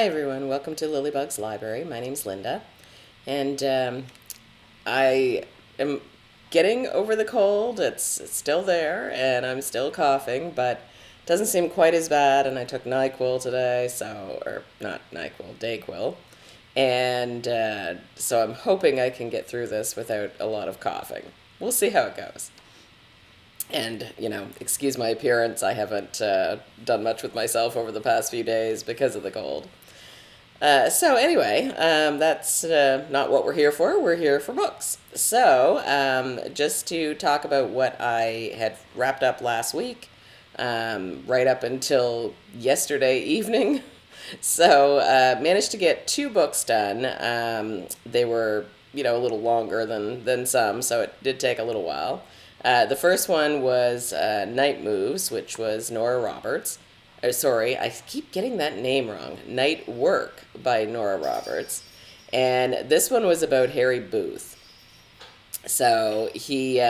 Hi everyone, welcome to Lilybug's Library. My name's Linda, and I am getting over the cold. It's still there, and I'm still coughing, but it doesn't seem quite as bad. And I took NyQuil today, or not NyQuil, Dayquil, and so I'm hoping I can get through this without a lot of coughing. We'll see how it goes. And, excuse my appearance. I haven't done much with myself over the past few days because of the cold. So anyway, that's not what we're here for. We're here for books. So just to talk about what I had wrapped up last week, right up until yesterday evening. So managed to get two books done. They were, a little longer than some, so it did take a little while. The first one was Night Moves, which was Nora Roberts. Sorry, I keep getting that name wrong. Night Work by Nora Roberts. And this one was about Harry Booth. So he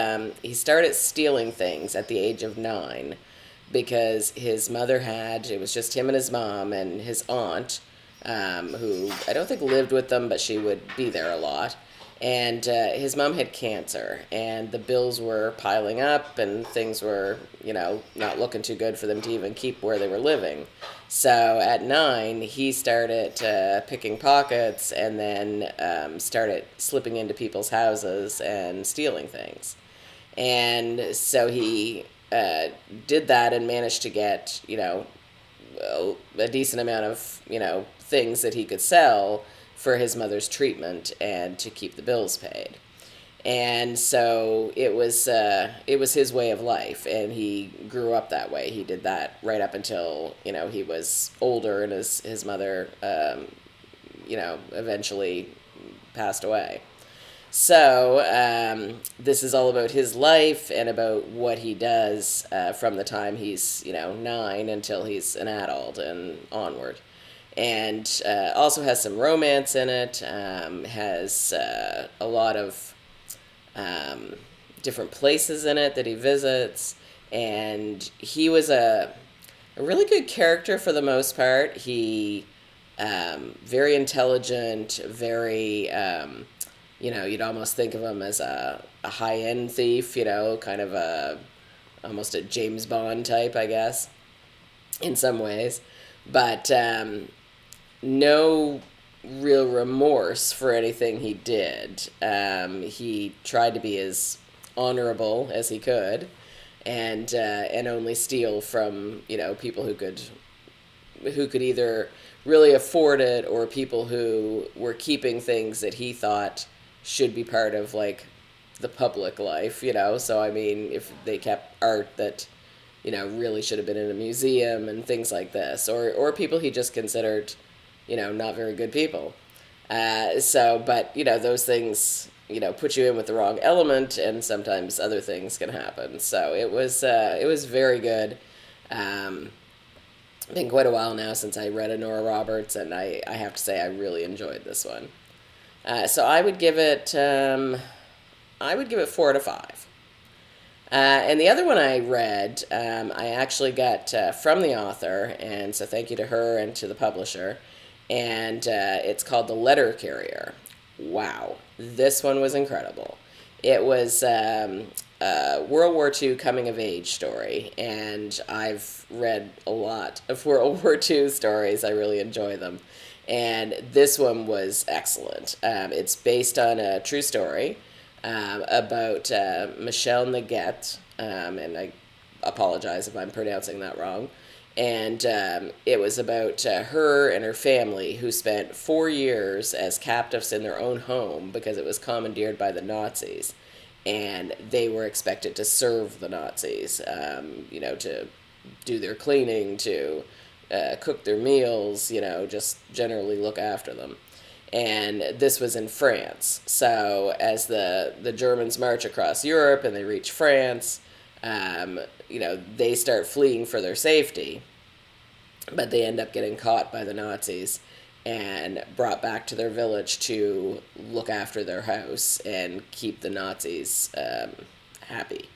started stealing things at the age of 9 because his mother it was just him and his mom and his aunt, who I don't think lived with them, but she would be there a lot. And his mom had cancer, and the bills were piling up, and things were, not looking too good for them to even keep where they were living. So at 9, he started picking pockets, and then started slipping into people's houses and stealing things. And so he did that and managed to get, a decent amount of, things that he could sell for his mother's treatment and to keep the bills paid. And so it was his way of life, and he grew up that way. He did that right up until he was older, and his mother eventually passed away. So this is all about his life and about what he does from the time he's 9 until he's an adult and onward. And also has some romance in it. Has a lot of different places in it that he visits, and he was a really good character for the most part. He very intelligent, very you'd almost think of him as a high end thief, kind of almost a James Bond type, I guess, in some ways, but no real remorse for anything he did. He tried to be as honorable as he could, and only steal from people who could either really afford it, or people who were keeping things that he thought should be part of like the public life. So I mean, if they kept art that really should have been in a museum and things like this, or people he just considered not very good people. But those things put you in with the wrong element, and sometimes other things can happen. So it was very good. Been quite a while now since I read a Nora Roberts, and I have to say I really enjoyed this one. So I would give it 4 out of 5. And the other one I read, I actually got from the author, and so thank you to her and to the publisher. And it's called The Letter Carrier. Wow, this one was incredible. It was a World War II coming of age story, and I've read a lot of World War II stories. I really enjoy them. And this one was excellent. It's based on a true story about Michelle Naget, and I apologize if I'm pronouncing that wrong. And it was about her and her family, who spent 4 years as captives in their own home because it was commandeered by the Nazis. And they were expected to serve the Nazis, to do their cleaning, to cook their meals, just generally look after them. And this was in France. So as the Germans march across Europe and they reach France, they start fleeing for their safety, but they end up getting caught by the Nazis and brought back to their village to look after their house and keep the Nazis happy.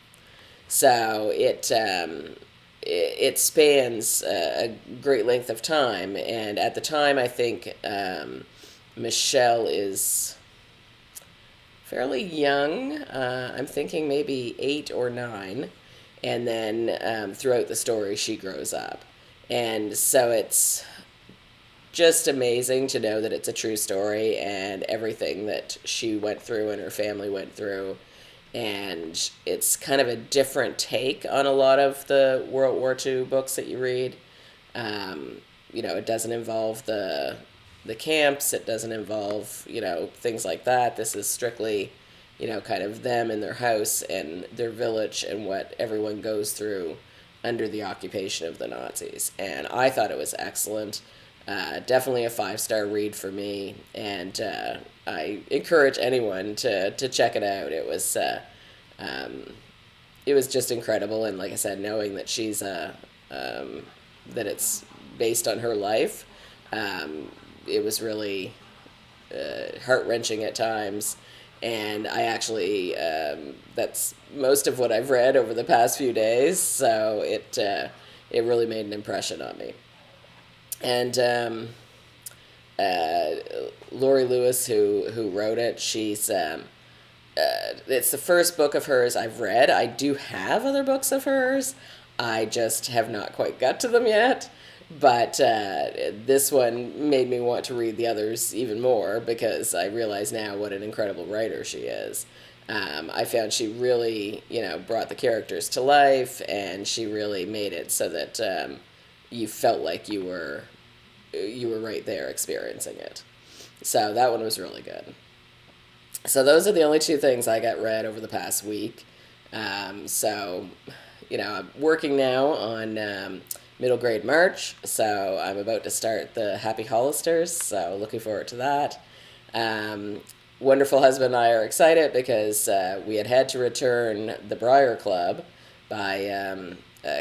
So it spans a great length of time. And at the time, I think Michelle is fairly young. I'm thinking maybe 8 or 9. And then throughout the story, she grows up. And so it's just amazing to know that it's a true story and everything that she went through and her family went through. And it's kind of a different take on a lot of the World War II books that you read. It doesn't involve the camps. It doesn't involve things like that. This is strictly kind of them in their house and their village and what everyone goes through under the occupation of the Nazis. And I thought it was excellent. Definitely a 5-star read for me, and I encourage anyone to check it out. It was just incredible, and like I said, knowing that she's that it's based on her life, it was really heart-wrenching at times. And I actually that's most of what I've read over the past few days, so it really made an impression on me. And L.C.Lewis, who wrote it, it's the first book of hers I've read. I do have other books of hers. I just have not quite got to them yet. But this one made me want to read the others even more because I realize now what an incredible writer she is. I found she really, brought the characters to life, and she really made it so that you felt like you were right there experiencing it. So that one was really good. So those are the only 2 things I got read over the past week. I'm working now on middle grade March, so I'm about to start the Happy Hollisters, so looking forward to that. Wonderful husband and I are excited because we had to return The Briar Club by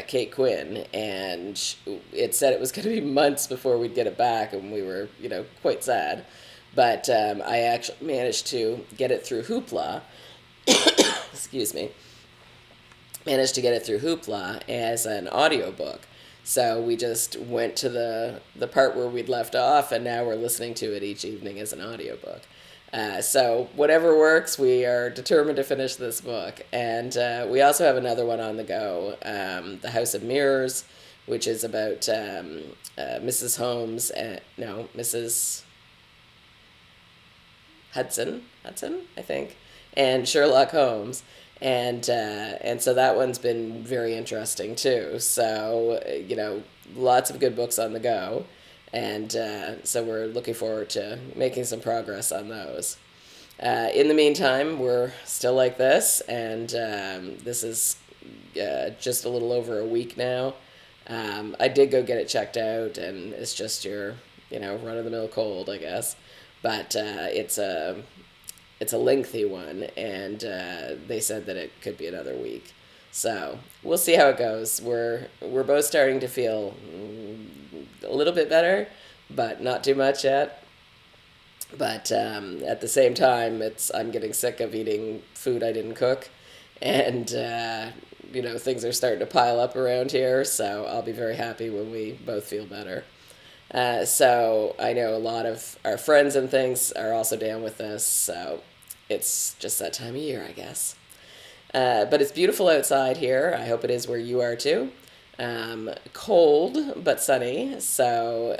Kate Quinn, and it said it was going to be months before we'd get it back, and we were, quite sad. But I actually managed to get it through Hoopla. Excuse me. Managed to get it through Hoopla as an audiobook. So we just went to the part where we'd left off, and now we're listening to it each evening as an audiobook. So whatever works, we are determined to finish this book. And we also have another one on the go, The House of Mirrors, which is about Mrs. Holmes, Mrs. Hudson, I think, and Sherlock Holmes. And so that one's been very interesting too. So lots of good books on the go, and so we're looking forward to making some progress on those. In the meantime, we're still like this, and this is just a little over a week now. I did go get it checked out, and it's just your run-of-the-mill cold, I guess, but it's a lengthy one, and they said that it could be another week. So we'll see how it goes. We're both starting to feel a little bit better, but not too much yet. But at the same time, I'm getting sick of eating food I didn't cook, and things are starting to pile up around here. So I'll be very happy when we both feel better. So I know a lot of our friends and things are also down with this, so it's just that time of year, I guess. But it's beautiful outside here. I hope it is where you are too. Cold, but sunny, so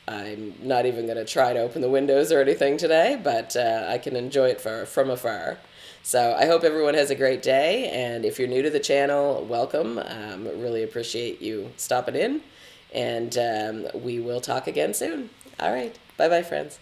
I'm not even going to try to open the windows or anything today, but I can enjoy it from afar. So I hope everyone has a great day, and if you're new to the channel, welcome. Really appreciate you stopping in. And we will talk again soon. All right. Bye-bye, friends.